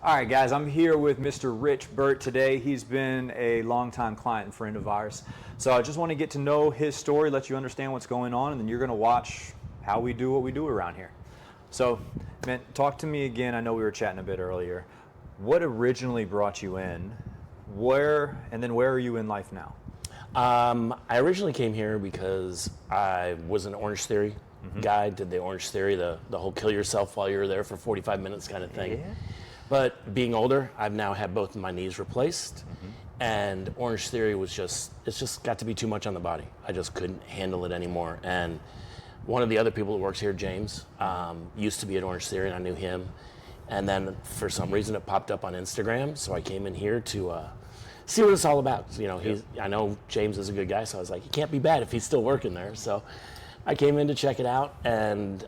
All right, guys, I'm here with Mr. Rich Burt today. He's been a longtime client and friend of ours. So I just want to get to know his story, let you understand what's going on, and then you're going to watch how we do what we do around here. So, man, talk to me again. I know we were chatting a bit earlier. What originally brought you in? Where are you in life now? I originally came here because I was an Orange Theory guy, did the Orange Theory, the whole kill yourself while you're there for 45 minutes kind of thing. Yeah. But being older, I've now had both of my knees replaced, and Orange Theory was it's just got to be too much on the body. I just couldn't handle it anymore. And one of the other people that works here, James, used to be at Orange Theory, and I knew him. And then for some reason it popped up on Instagram, so I came in here to see what it's all about. You know, I know James is a good guy, so I was like, he can't be bad if he's still working there. So I came in to check it out, and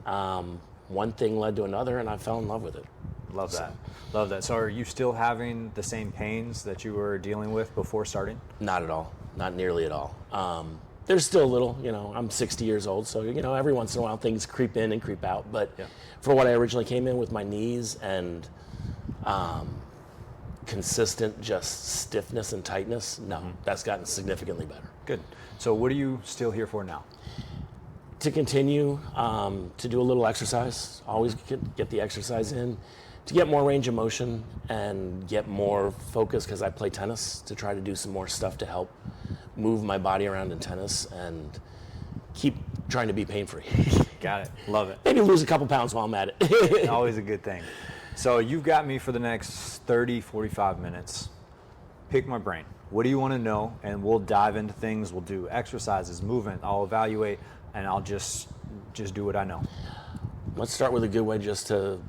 one thing led to another, and I fell in love with it. Love that. Love that. So are you still having the same pains that you were dealing with before starting? Not at all. Not nearly at all. There's still a little, I'm 60 years old, so, every once in a while things creep in and creep out. But for what I originally came in with my knees and consistent just stiffness and tightness, no, that's gotten significantly better. Good. So what are you still here for now? To continue to do a little exercise, always get the exercise in, to get more range of motion and get more focus, because I play tennis, to try to do some more stuff to help move my body around in tennis and keep trying to be pain-free. Got it. Love it. Maybe lose a couple pounds while I'm at it. Always a good thing. So you've got me for the next 30, 45 minutes. Pick my brain. What do you want to know? And we'll dive into things. We'll do exercises, movement. I'll evaluate, and I'll just do what I know. Let's start with a good way just to,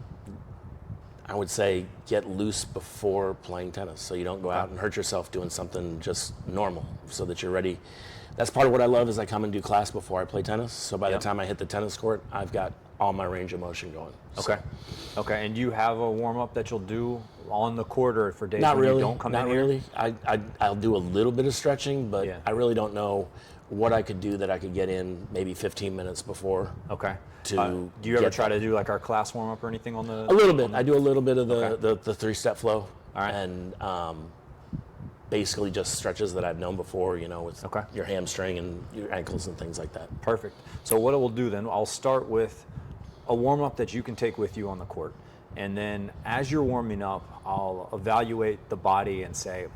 I would say, get loose before playing tennis, so you don't go out and hurt yourself doing something just normal, so that you're ready. That's part of what I love, is I come and do class before I play tennis, so by the time I hit the tennis court, I've got all my range of motion going. Okay. Okay, and do you have a warm-up that you'll do on the court, or for days Not when really, you don't come not in here? really. I'll do a little bit of stretching, but I really don't know what I could do that I could get in maybe 15 minutes before. Okay. Do you ever try to do like our class warm-up or anything on the? A little bit. I do a little bit of the three-step flow. All right. And basically just stretches that I've known before, with your hamstring and your ankles and things like that. Perfect. So what we'll do then, I'll start with a warm-up that you can take with you on the court. And then as you're warming up, I'll evaluate the body and say,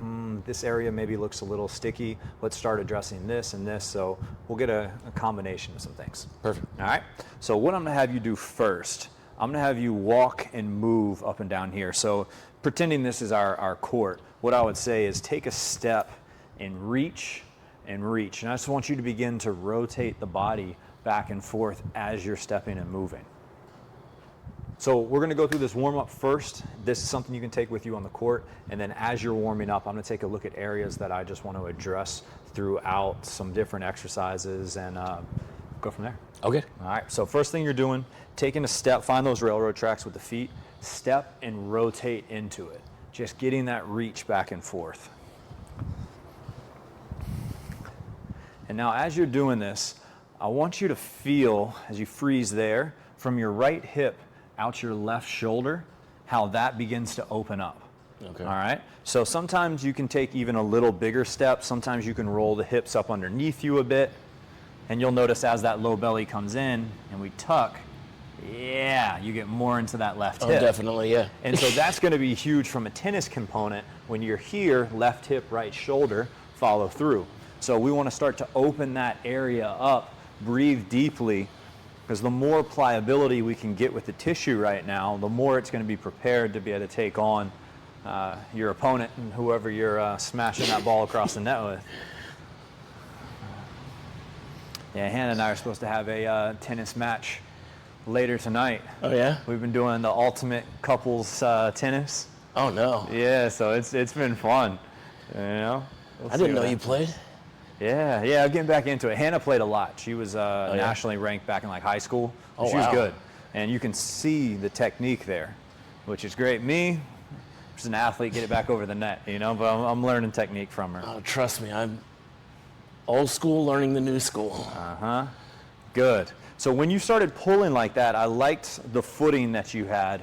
this area maybe looks a little sticky. Let's start addressing this and this. So we'll get a combination of some things. Perfect. All right. So what I'm going to have you do first, I'm going to have you walk and move up and down here. So pretending this is our court, what I would say is take a step and reach and reach. And I just want you to begin to rotate the body back and forth as you're stepping and moving. So we're going to go through this warm-up first. This is something you can take with you on the court. And then as you're warming up, I'm going to take a look at areas that I just want to address throughout some different exercises and go from there. Okay. All right. So first thing you're doing, taking a step, find those railroad tracks with the feet, step and rotate into it. Just getting that reach back and forth. And now as you're doing this, I want you to feel, as you freeze there, from your right hip out your left shoulder, how that begins to open up. Okay. All right? So sometimes you can take even a little bigger step. Sometimes you can roll the hips up underneath you a bit. And you'll notice as that low belly comes in and we tuck, you get more into that left hip. Oh, definitely, yeah. And so that's going to be huge from a tennis component. When you're here, left hip, right shoulder, follow through. So we want to start to open that area up, breathe deeply, because the more pliability we can get with the tissue right now, the more it's going to be prepared to be able to take on your opponent and whoever you're smashing that ball across the net with. Yeah, Hannah and I are supposed to have a tennis match later tonight. Oh, yeah? We've been doing the ultimate couples tennis. Oh, no. Yeah, so it's been fun. I didn't know you played. Yeah, I'm getting back into it. Hannah played a lot. She was nationally ranked back in like high school. Oh, she was good. And you can see the technique there, which is great. Me, just an athlete, get it back over the net, but I'm learning technique from her. Oh, trust me, I'm old school learning the new school. Good. So when you started pulling like that, I liked the footing that you had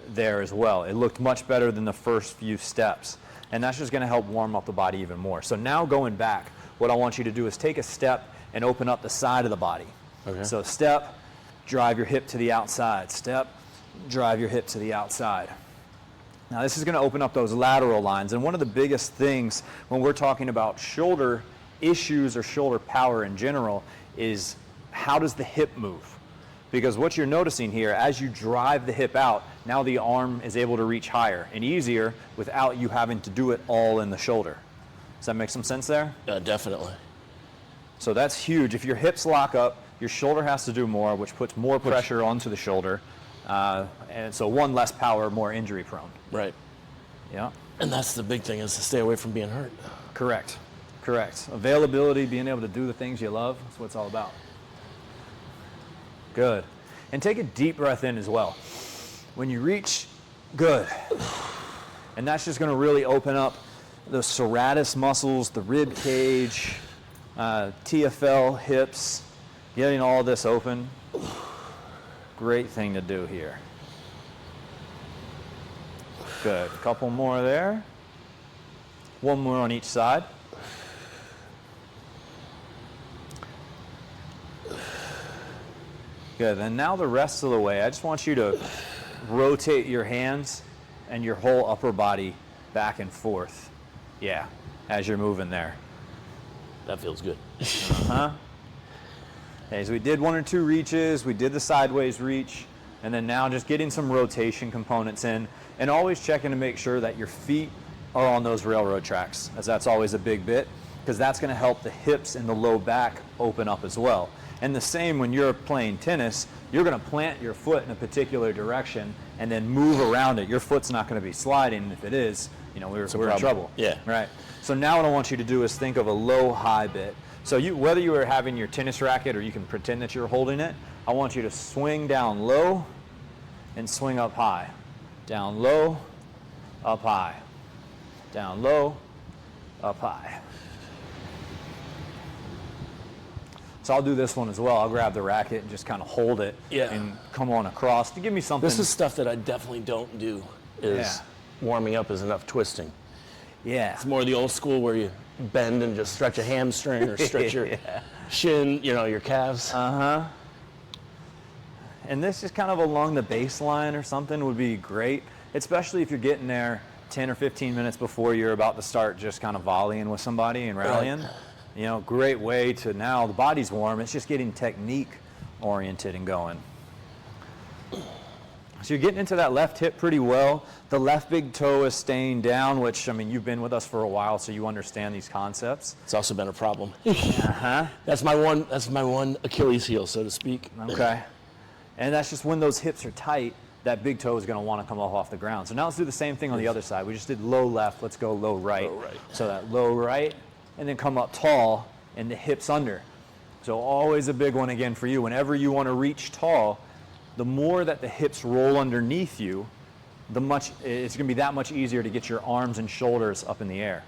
there as well. It looked much better than the first few steps. And that's just going to help warm up the body even more. So now going back, what I want you to do is take a step and open up the side of the body. Okay. So step, drive your hip to the outside. Step, drive your hip to the outside. Now this is going to open up those lateral lines. And one of the biggest things when we're talking about shoulder issues or shoulder power in general is how does the hip move? Because what you're noticing here, as you drive the hip out, now the arm is able to reach higher and easier without you having to do it all in the shoulder. Does that make some sense there? Definitely. So that's huge. If your hips lock up, your shoulder has to do more, which puts more pressure onto the shoulder. And so one, less power, more injury prone. Right. Yeah. And that's the big thing, is to stay away from being hurt. Correct. Correct. Availability, being able to do the things you love, that's what it's all about. Good. And take a deep breath in as well. When you reach, good. And that's just going to really open up the serratus muscles, the rib cage, TFL, hips, getting all this open. Great thing to do here. Good. Couple more there. One more on each side. Good. And now the rest of the way, I just want you to rotate your hands and your whole upper body back and forth. Yeah, as you're moving there. That feels good. Uh-huh. Okay, so we did 1 or 2 reaches, we did the sideways reach, and then now just getting some rotation components in, and always checking to make sure that your feet are on those railroad tracks, as that's always a big bit, because that's going to help the hips and the low back open up as well. And the same when you're playing tennis, you're going to plant your foot in a particular direction and then move around it. Your foot's not going to be sliding, and if it is, you know, we're in trouble. Yeah. Right. So now what I want you to do is think of a low-high bit. So whether you are having your tennis racket or you can pretend that you're holding it, I want you to swing down low and swing up high. Down low, up high. Down low, up high. So I'll do this one as well. I'll grab the racket and just kind of hold it and come on across to give me something. This is stuff that I definitely don't do, is warming up is enough twisting. Yeah. It's more the old school where you bend and just stretch a hamstring or stretch your shin, you know, your calves. Uh-huh. And this is kind of along the baseline or something would be great, especially if you're getting there 10 or 15 minutes before you're about to start just kind of volleying with somebody and rallying. Right. You know, great way to, now the body's warm, it's just getting technique oriented and going. So you're getting into that left hip pretty well. The left big toe is staying down, which, I mean, you've been with us for a while, so you understand these concepts. It's also been a problem. Uh-huh. That's my one Achilles heel, so to speak. Okay. And that's just when those hips are tight, that big toe is going to want to come off the ground. So now let's do the same thing on the other side. We just did low left, let's go low right. Low right. So that low right, and then come up tall, and the hips under. So always a big one again for you. Whenever you want to reach tall, the more that the hips roll underneath you, it's going to be that much easier to get your arms and shoulders up in the air.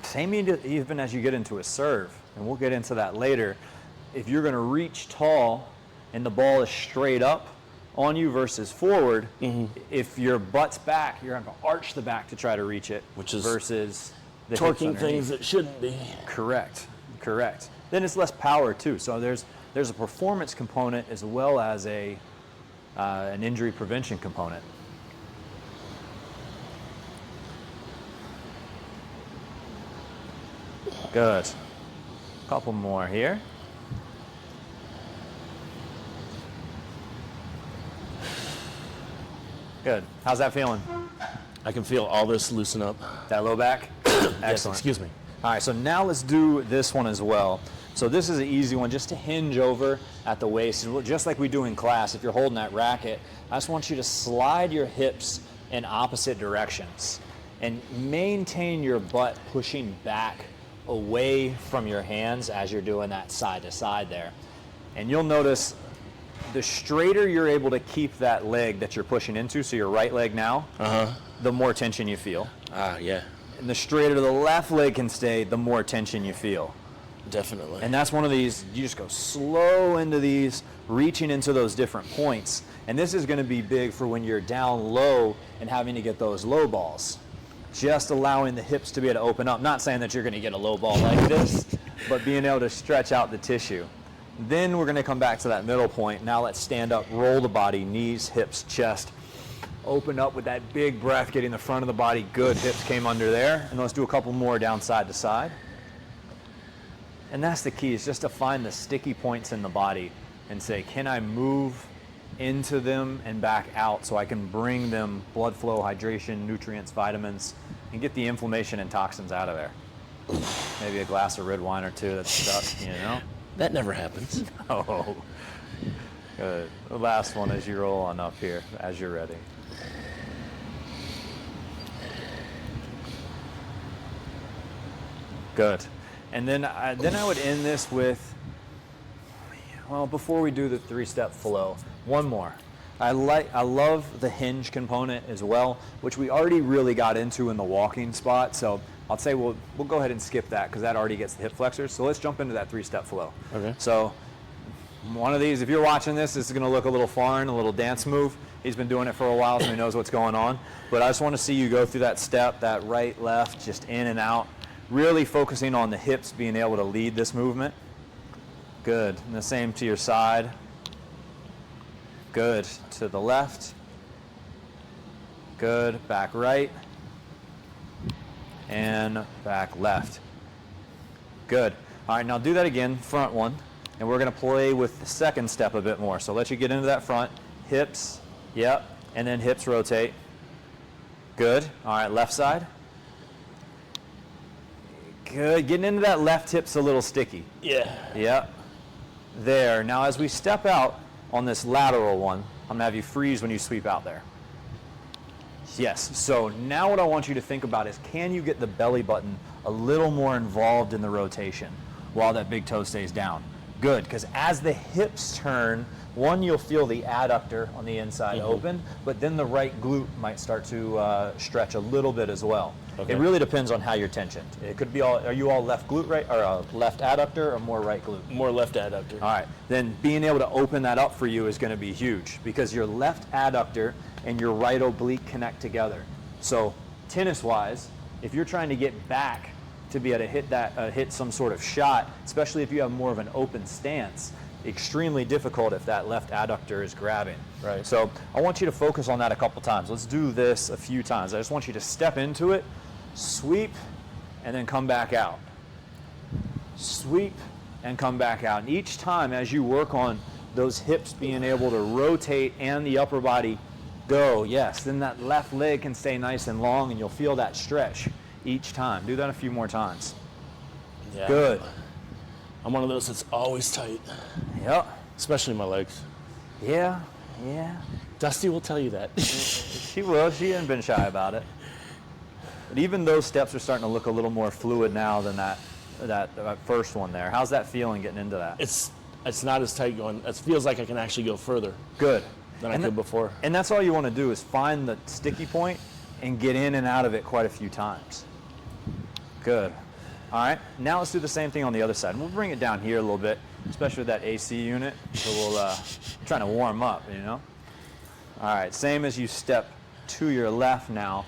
Same even as you get into a serve, and we'll get into that later. If you're going to reach tall and the ball is straight up on you versus forward, if your butt's back, you're going to arch the back to try to reach it, which is versus the torquing things that shouldn't be. Correct. Then it's less power too. So there's a performance component as well as an injury prevention component. Good. Couple more here. Good. How's that feeling? I can feel all this loosen up. That low back? Excellent. Yes, excuse me. All right, so now let's do this one as well. So this is an easy one, just to hinge over at the waist, just like we do in class. If you're holding that racket, I just want you to slide your hips in opposite directions and maintain your butt pushing back away from your hands as you're doing that side to side there. And you'll notice the straighter you're able to keep that leg that you're pushing into, so your right leg now, the more tension you feel. Yeah. And the straighter the left leg can stay, the more tension you feel. Definitely. And that's one of these, you just go slow into these, reaching into those different points. And this is going to be big for when you're down low and having to get those low balls. Just allowing the hips to be able to open up. Not saying that you're going to get a low ball like this, but being able to stretch out the tissue. Then we're going to come back to that middle point. Now let's stand up, roll the body, knees, hips, chest. Open up with that big breath, getting the front of the body good. Hips came under there. And let's do a couple more down side to side. And that's the key, is just to find the sticky points in the body and say, can I move into them and back out so I can bring them blood flow, hydration, nutrients, vitamins, and get the inflammation and toxins out of there. Maybe a glass of red wine or two that's stuck, you know? That never happens. Oh, good. The last one as you roll on up here, as you're ready. Good. And then I would end this with, well, before we do the 3-step flow, one more. I love the hinge component as well, which we already really got into in the walking spot. So I'll say we'll go ahead and skip that because that already gets the hip flexors. So let's jump into that 3-step flow. Okay. So one of these, if you're watching this is going to look a little foreign, a little dance move. He's been doing it for a while, so he knows what's going on. But I just want to see you go through that step, that right, left, just in and out. Really focusing on the hips being able to lead this movement. Good. And the same to your side. Good. To the left. Good. Back right. And back left. Good. All right, now do that again, front one. And we're going to play with the second step a bit more. So let you get into that front. Hips. Yep. And then hips rotate. Good. All right, left side. Good. Getting into that left hip's a little sticky. Yeah. Yep. There. Now as we step out on this lateral one, I'm going to have you freeze when you sweep out there. Yes. So now what I want you to think about is, can you get the belly button a little more involved in the rotation while that big toe stays down? Good. Because as the hips turn, one, you'll feel the adductor on the inside open, but then the right glute might start to stretch a little bit as well. Okay. It really depends on how you're tensioned. It could be all, are you all left glute right, or left adductor, or more right glute? More left adductor. All right, then being able to open that up for you is going to be huge, because your left adductor and your right oblique connect together. So tennis-wise, if you're trying to get back to be able to hit that, hit some sort of shot, especially if you have more of an open stance, extremely difficult if that left adductor is grabbing. Right. So I want you to focus on that a couple times. Let's do this a few times. I just want you to step into it, sweep, and then come back out. Sweep and come back out. And each time as you work on those hips being able to rotate and the upper body go, yes, then that left leg can stay nice and long and you'll feel that stretch each time. Do that a few more times. Yeah. Good. I'm one of those that's always tight. Yep. Especially my legs. Yeah, yeah. Dusty will tell you that. She will. She hasn't been shy about it. But even those steps are starting to look a little more fluid now than that first one there. How's that feeling getting into that? It's not as tight going. It feels like I can actually go further. Good. Than I could before. And that's all you want to do is find the sticky point and get in and out of it quite a few times. Good. All right, now let's do the same thing on the other side. And we'll bring it down here a little bit, especially with that AC unit. So we'll trying to warm up, you know. All right, same as you step to your left now.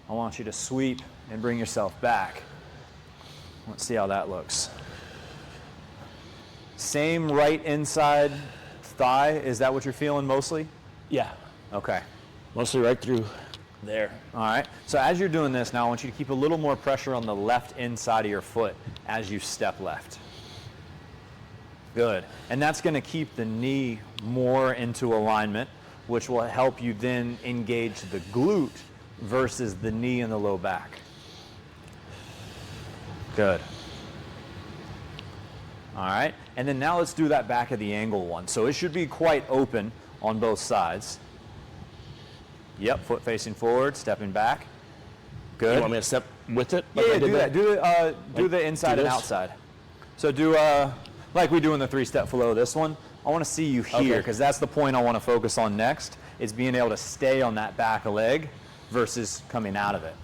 I want you to sweep and bring yourself back. Let's see how that looks. Same right inside thigh. Is that what you're feeling mostly? Yeah. Okay. Mostly right through there. All right. So as you're doing this now, I want you to keep a little more pressure on the left inside of your foot as you step left. Good. And that's going to keep the knee more into alignment, which will help you then engage the glute versus the knee and the low back. Good. All right. And then now let's do that back of the angle one. So it should be quite open on both sides. Yep, foot facing forward, stepping back. Good. You want me to step with it? Yeah, do that. Do the inside and outside. So do like we do in the 3-step flow. This one, I want to see you here because that's the point I want to focus on next, is being able to stay on that back leg versus coming out of it.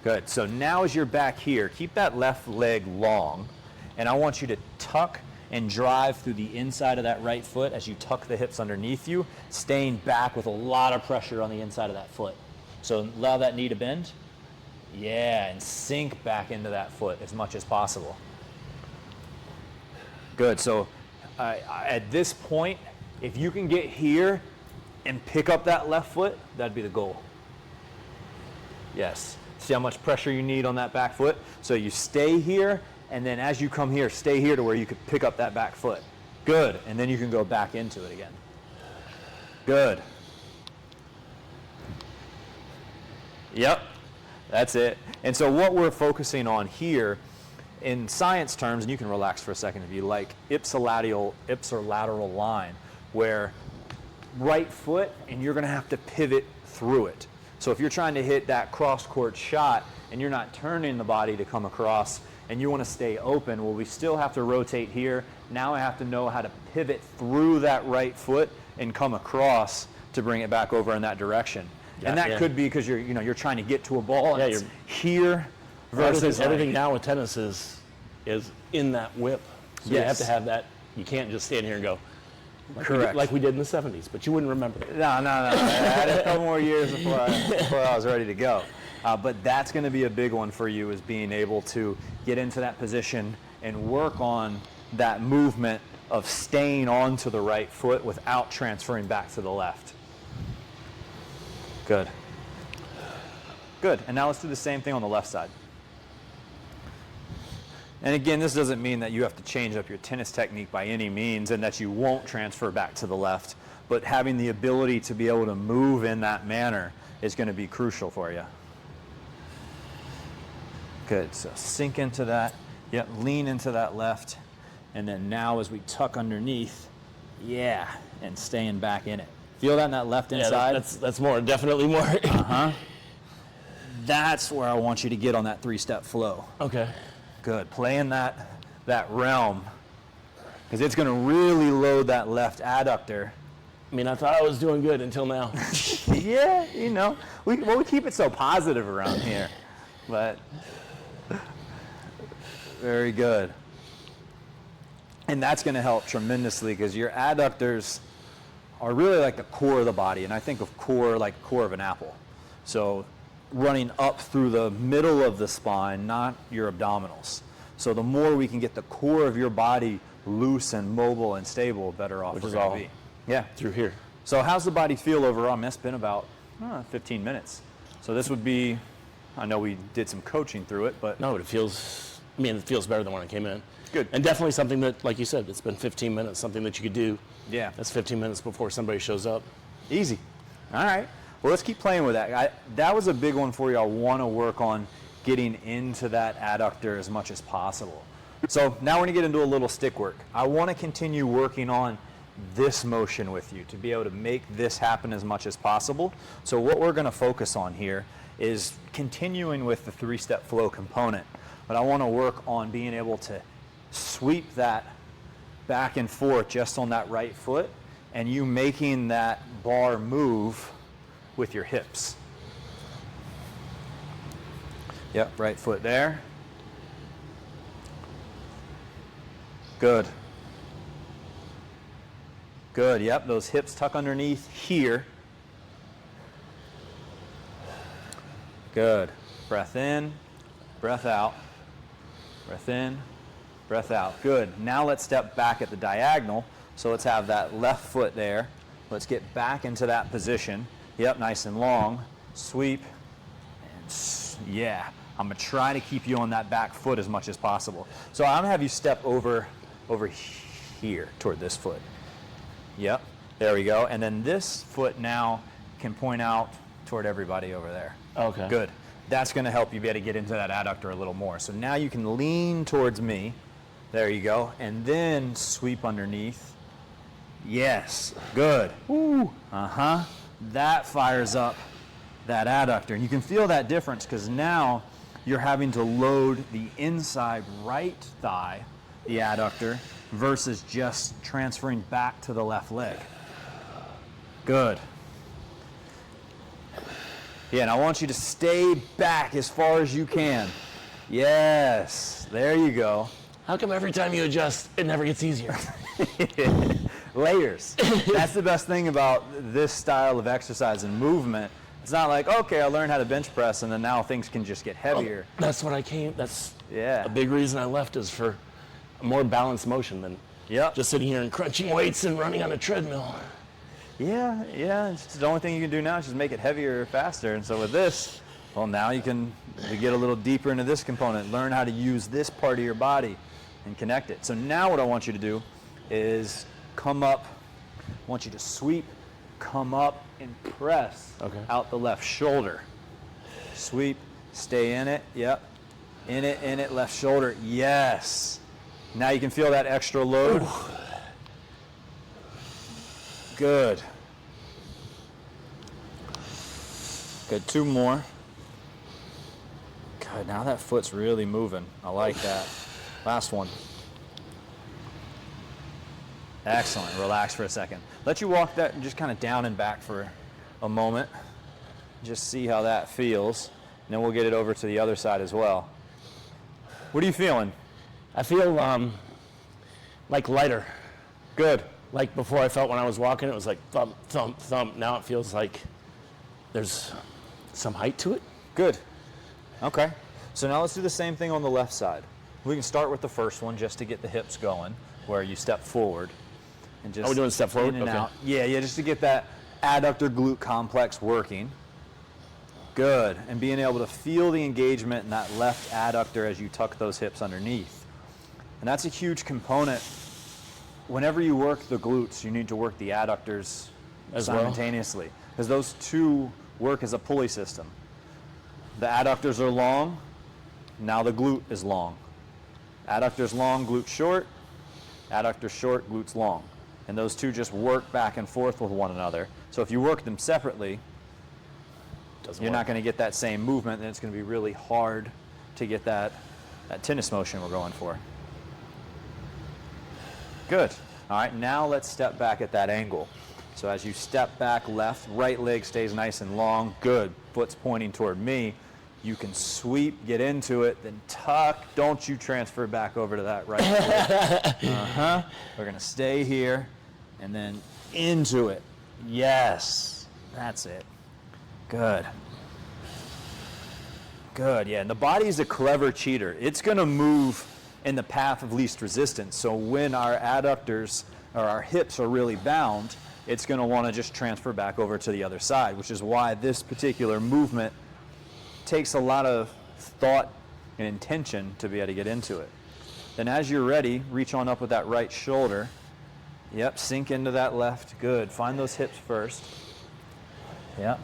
Good. So now as you're back here, keep that left leg long, and I want you to tuck and drive through the inside of that right foot as you tuck the hips underneath you, staying back with a lot of pressure on the inside of that foot. So allow that knee to bend. Yeah, and sink back into that foot as much as possible. Good. So at this point, if you can get here and pick up that left foot, that'd be the goal. Yes. See how much pressure you need on that back foot? So you stay here, and then as you come here, stay here to where you could pick up that back foot. Good. And then you can go back into it again. Good. Yep. That's it. And so what we're focusing on here, in science terms, and you can relax for a second if you like, ipsilateral line, where right foot, and you're going to have to pivot through it. So if you're trying to hit that cross-court shot and you're not turning the body to come across and you want to stay open, well, we still have to rotate here. Now I have to know how to pivot through that right foot and come across to bring it back over in that direction. Yeah, and that could be because you're trying to get to a ball and it's here versus everything now with tennis is in that whip. So you have to have that. You can't just stand here and go. Correct. Like we did in the 70s, but you wouldn't remember it. No. I had a couple more years before I was ready to go. But that's going to be a big one for you, is being able to get into that position and work on that movement of staying onto the right foot without transferring back to the left. Good. Good. And now let's do the same thing on the left side. And again, this doesn't mean that you have to change up your tennis technique by any means and that you won't transfer back to the left, but having the ability to be able to move in that manner is going to be crucial for you. Good. So sink into that. Yep. Lean into that left. And then now as we tuck underneath, and staying back in it. Feel that in that left inside? Yeah, that's more, definitely more. Uh-huh. That's where I want you to get on that three-step flow. Okay. Good. Play in that realm, because it's going to really load that left adductor. I mean, I thought I was doing good until now. Yeah, we keep it so positive around here, but very good. And that's going to help tremendously, because your adductors are really like the core of the body, and I think of core like core of an apple. So running up through the middle of the spine, not your abdominals. So the more we can get the core of your body loose and mobile and stable, better off we're going to be. Yeah. Through here. So how's the body feel overall? I mean, it's been about 15 minutes. So this would be, I know we did some coaching through it, but... No, it feels better than when I came in. Good. And definitely something that, like you said, it's been 15 minutes, something that you could do. Yeah. That's 15 minutes before somebody shows up. Easy. All right. Well, let's keep playing with that. That was a big one for you. I want to work on getting into that adductor as much as possible. So now we're going to get into a little stick work. I want to continue working on this motion with you to be able to make this happen as much as possible. So what we're going to focus on here is continuing with the three-step flow component. But I want to work on being able to sweep that back and forth just on that right foot, and you making that bar move with your hips. Yep, right foot there. Good. Good, yep, those hips tuck underneath here. Good. Breath in, breath out. Breath in, breath out. Good. Now let's step back at the diagonal. So let's have that left foot there. Let's get back into that position. Yep, nice and long. Sweep. And I'm going to try to keep you on that back foot as much as possible. So I'm going to have you step over here toward this foot. Yep, there we go. And then this foot now can point out toward everybody over there. Okay. Good. That's going to help you be able to get into that adductor a little more. So now you can lean towards me. There you go. And then sweep underneath. Yes. Good. Woo. Uh-huh. That fires up that adductor. And you can feel that difference because now you're having to load the inside right thigh, the adductor, versus just transferring back to the left leg. Good. Yeah, and I want you to stay back as far as you can. Yes, there you go. How come every time you adjust, it never gets easier? Layers. That's the best thing about this style of exercise and movement. It's not like, okay, I learned how to bench press and then now things can just get heavier. That's a big reason I left, is for a more balanced motion than just sitting here and crunching weights and running on a treadmill. Yeah, it's the only thing you can do now is just make it heavier faster. And so with this, well, now you get a little deeper into this component, learn how to use this part of your body and connect it. So now what I want you to do is come up. I want you to sweep, come up, and press out the left shoulder. Sweep, stay in it, yep. In it, left shoulder, yes. Now you can feel that extra load. Ooh. Good. Good, 2 more. Good, now that foot's really moving. I like that. Last one. Excellent, relax for a second. Let you walk that just kind of down and back for a moment. Just see how that feels. And then we'll get it over to the other side as well. What are you feeling? I feel like lighter. Good. Like before, I felt when I was walking, it was like thump, thump, thump. Now it feels like there's some height to it. Good. Okay. So now let's do the same thing on the left side. We can start with the first one just to get the hips going, where you step forward. And just we're doing step forward? In and out. Yeah, just to get that adductor glute complex working. Good. And being able to feel the engagement in that left adductor as you tuck those hips underneath. And that's a huge component. Whenever you work the glutes, you need to work the adductors as simultaneously, because those two work as a pulley system. The adductors are long, now the glute is long. Adductors long, glute short, adductor short, glutes long. And those two just work back and forth with one another. So if you work them separately, you're not going to get that same movement, and it's going to be really hard to get that tennis motion we're going for. Good. All right, now let's step back at that angle. So as you step back left, right leg stays nice and long. Good. Foot's pointing toward me. You can sweep, get into it, then tuck. Don't you transfer back over to that right foot. We're going to stay here and then into it. Yes. That's it. Good. Good, yeah. And the body is a clever cheater. It's going to move in the path of least resistance. So when our adductors or our hips are really bound, it's going to want to just transfer back over to the other side, which is why this particular movement takes a lot of thought and intention to be able to get into it. Then as you're ready, reach on up with that right shoulder. Yep, sink into that left. Good. Find those hips first. Yep.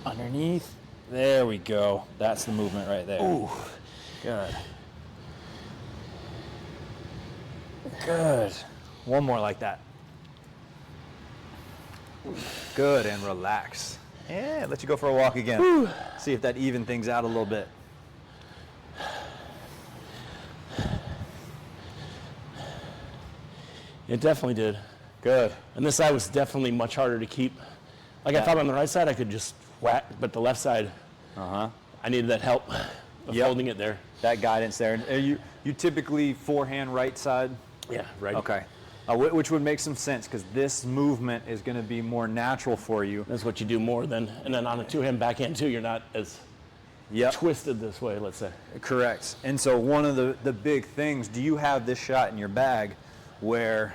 Underneath. There we go. That's the movement right there. Ooh. Good. Good. One more like that. Good, and relax. Yeah, let you go for a walk again. Whew. See if that even things out a little bit. It definitely did. Good. And this side was definitely much harder to keep. Like I thought on the right side I could just whack, but the left side, I needed that help of holding it there. That guidance there. And you typically forehand right side? Yeah, right. Okay. Which would make some sense, because this movement is going to be more natural for you. That's what you do more than, and then on a two-hand backhand too, you're not as twisted this way, let's say. Correct. And so one of the big things, do you have this shot in your bag where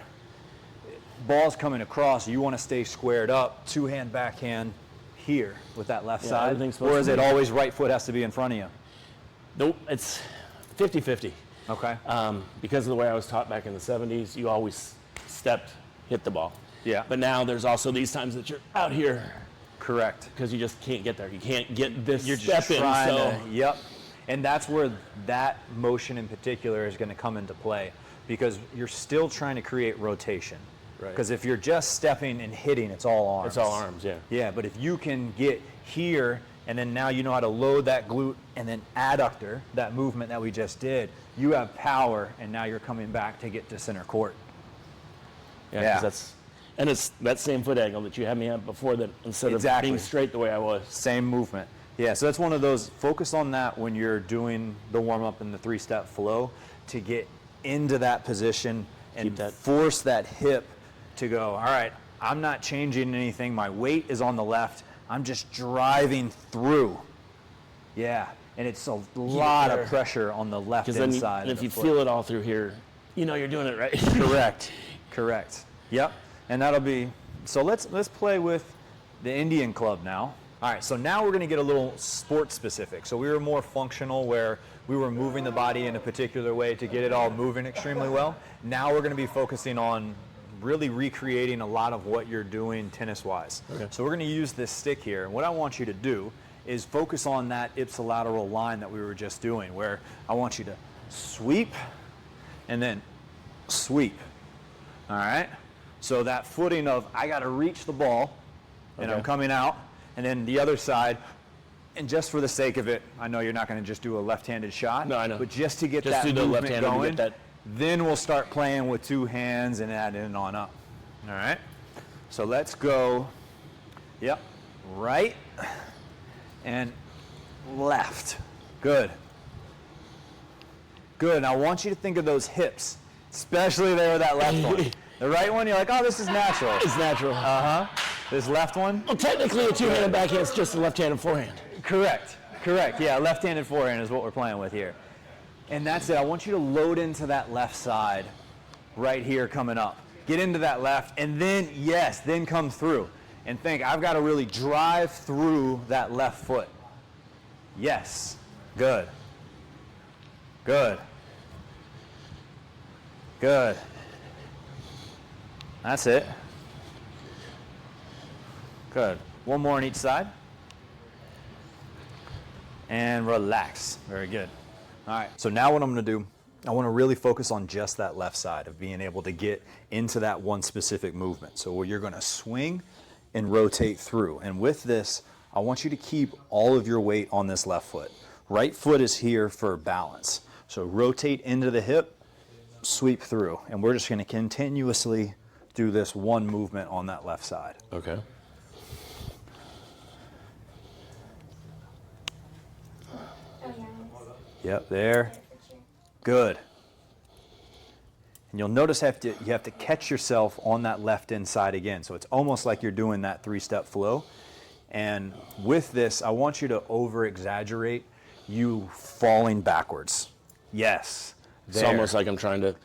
ball's coming across, you want to stay squared up, two-hand backhand here with that left side? Or is it always right foot has to be in front of you? Nope, it's 50-50. Okay. Because of the way I was taught back in the 70s, you always stepped, hit the ball. Yeah. But now there's also these times that you're out here. Correct. Because you just can't get there. You can't get this You're step just trying in. to, yep. And that's where that motion in particular is going to come into play, because you're still trying to create rotation. Right. Because if you're just stepping and hitting, it's all arms. It's all arms, yeah. Yeah, but if you can get here, and then now you know how to load that glute and then adductor, that movement that we just did, you have power, and now you're coming back to get to center court. Yeah. And it's that same foot angle that you had me at before, that instead of being straight the way I was. Same movement. Yeah, so that's one of those, focus on that when you're doing the warm-up and the 3-step flow to get into that position and force that hip to go, all right, I'm not changing anything. My weight is on the left. I'm just driving through. Yeah, and it's a lot of pressure on the left inside. And if you feel it all through here, you know you're doing it right. Correct. Yep, and that'll be, so let's play with the Indian club now. All right, so now we're going to get a little sport specific. So we were more functional where we were moving the body in a particular way to get it all moving extremely well. Now we're going to be focusing on really recreating a lot of what you're doing tennis-wise. Okay. So we're going to use this stick here. And what I want you to do is focus on that ipsilateral line that we were just doing, where I want you to sweep and then sweep. All right? So that footing of I got to reach the ball and I'm coming out. And then the other side, and just for the sake of it, I know you're not going to just do a left-handed shot. No, I know. But just to get just that do movement left-handed going, to get that. Then we'll start playing with 2 hands and add in on up. All right? So let's go, yep, right and left. Good. Good. Now I want you to think of those hips, especially there with that left one. The right one, you're like, oh, this is natural. It's natural. Uh-huh. This left one? Well, technically a 2-handed backhand is just a left-handed forehand. Correct. Yeah, left-handed forehand is what we're playing with here. And that's it. I want you to load into that left side right here coming up. Get into that left, and then, yes, then come through. And think, I've got to really drive through that left foot. Yes. Good. That's it. Good. One more on each side. And relax. Very good. All right. So now what I'm going to do, I want to really focus on just that left side of being able to get into that one specific movement. So where you're going to swing and rotate through. And with this, I want you to keep all of your weight on this left foot. Right foot is here for balance. So rotate into the hip, sweep through. And we're just going to continuously do this one movement on that left side. Okay. Yep, there. Good. And you'll notice you have to catch yourself on that left inside again. So it's almost like you're doing that 3-step flow. And with this, I want you to over-exaggerate you falling backwards. Yes. It's almost like I'm trying to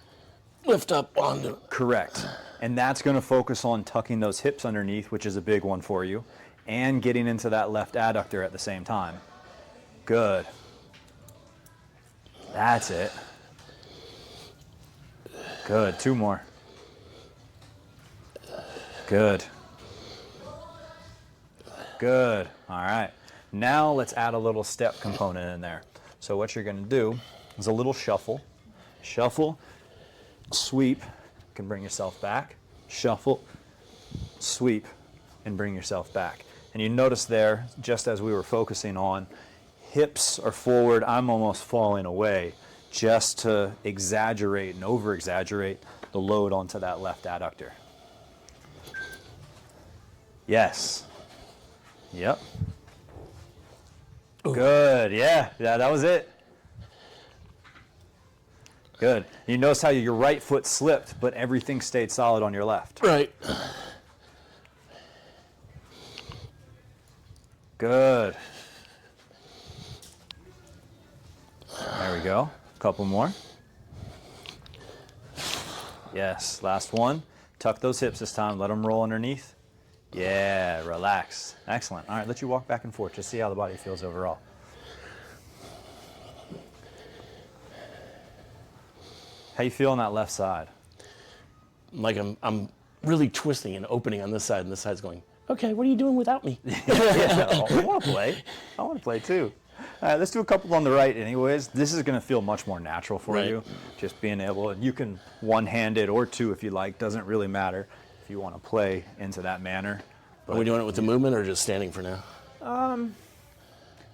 lift up onto. Correct. And that's going to focus on tucking those hips underneath, which is a big one for you, and getting into that left adductor at the same time. Good. That's it. Good. 2 more. Good. All right. Now let's add a little step component in there. So what you're going to do is a little shuffle. Shuffle, sweep, you can bring yourself back. Shuffle, sweep, and bring yourself back. And you notice there, just as we were focusing on, hips are forward, I'm almost falling away, just to exaggerate and over-exaggerate the load onto that left adductor. Yes. Yep. Ooh. Good, yeah, that was it. Good. You notice how your right foot slipped, but everything stayed solid on your left. Right. Good. There we go. A couple more. Yes, last one. Tuck those hips this time. Let them roll underneath. Yeah, relax. Excellent. All right, let you walk back and forth. Just see how the body feels overall. How you feel on that left side? Like I'm really twisting and opening on this side, and this side's going, okay, what are you doing without me? Yeah, I want to play. I want to play too. All right, let's do a couple on the right anyways. This is going to feel much more natural for you. Just being able, and you can one-handed or 2 if you like, doesn't really matter if you want to play into that manner. But are we doing it with the movement or just standing for now?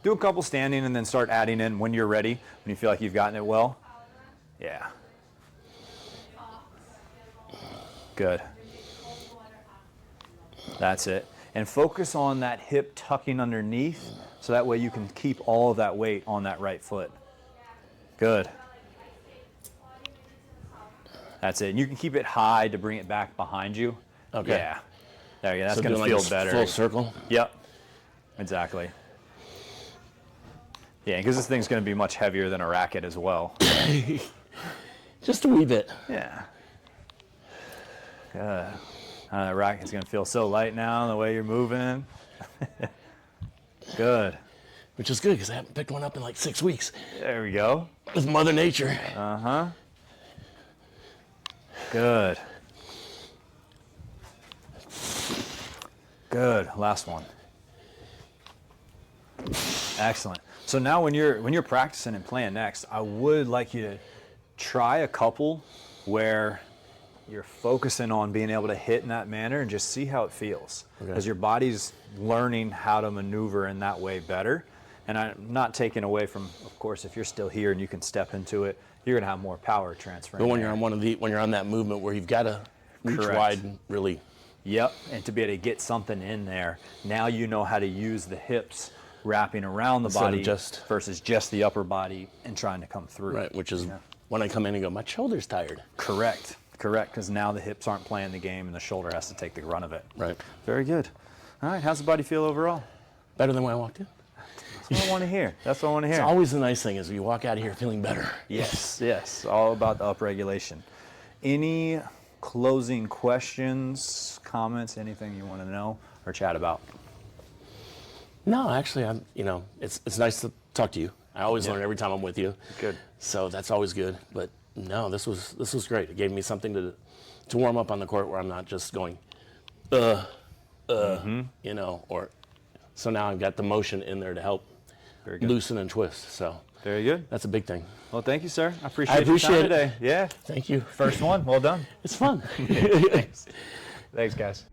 Do a couple standing and then start adding in when you're ready, when you feel like you've gotten it well. Yeah. Good. That's it. And focus on that hip tucking underneath. So so that way you can keep all of that weight on that right foot. Good. That's it. And you can keep it high to bring it back behind you. Okay. Yeah. There you go. That's So going to doing feel like better. full circle. Yep. Exactly. Yeah, because this thing's going to be much heavier than a racket as well. Just a wee bit. Yeah. Good. That racket's going to feel so light now, the way you're moving. Good. Which is good because I haven't picked one up in like 6 weeks. There we go. With Mother Nature. Uh-huh. Good. Good. Last one. Excellent. So now when you're practicing and playing next, I would like you to try a couple where you're focusing on being able to hit in that manner and just see how it feels. Because your body's learning how to maneuver in that way better. And I'm not taking away from, of course, if you're still here and you can step into it, you're going to have more power transfer. But when you're on when you're on that movement where you've got to reach wide and really. Yep, and to be able to get something in there, now you know how to use the hips wrapping around the body versus just the upper body and trying to come through. Right, which is when I come in and go, my shoulder's tired. Correct, because now the hips aren't playing the game and the shoulder has to take the run of it. Right. Very good. All right, how's the body feel overall? Better than when I walked in. That's what I want to hear. That's what I want to hear. It's always the nice thing is you walk out of here feeling better. Yes, all about the upregulation. Any closing questions, comments, anything you want to know or chat about? No, actually, it's nice to talk to you. I always learn every time I'm with you. Good. So that's always good. But no, this was great. It gave me something to warm up on the court where I'm not just going, or so now I've got the motion in there to help loosen and twist. So very good. That's a big thing. Well, thank you, sir. I appreciate your time today. Yeah. Thank you. First one. Well done. It's fun. Thanks. Thanks, guys.